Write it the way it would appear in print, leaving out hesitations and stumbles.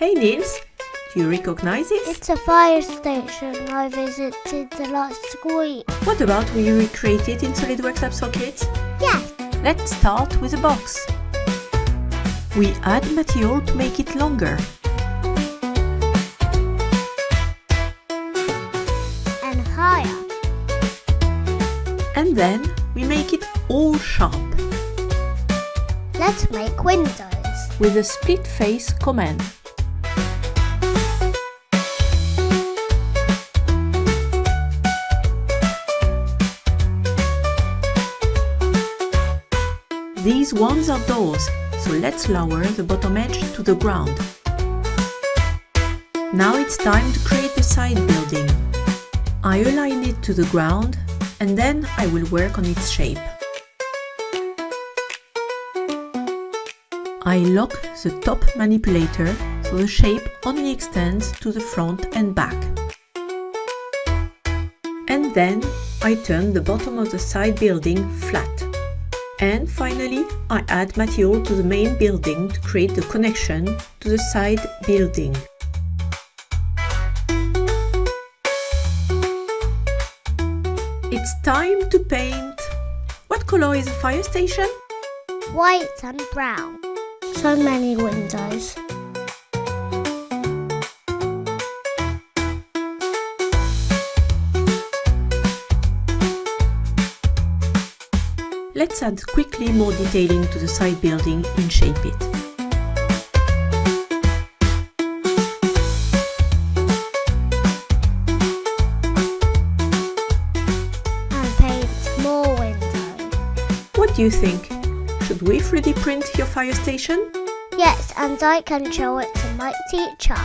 Hey Nils, do you recognize it? It's a fire station I visited the last week. What about we recreate it in Solidworks Lab Sockets? Yes. Let's start with a box. We add material to make it longer. And higher. And then we make it all sharp. Let's make windows. With a split face command. These ones are doors, so let's lower the bottom edge to the ground. Now it's time to create the side building. I align it to the ground and then I will work on its shape. I lock the top manipulator so the shape only extends to the front and back. And then I turn the bottom of the side building flat. And finally, I add material to the main building to create the connection to the side building. It's time to paint. What color is the fire station? White and brown. So many windows. Let's add quickly more detailing to the side building and shape it. And paint more windows. What do you think? Should we 3D print your fire station? Yes, and I can show it to my teacher.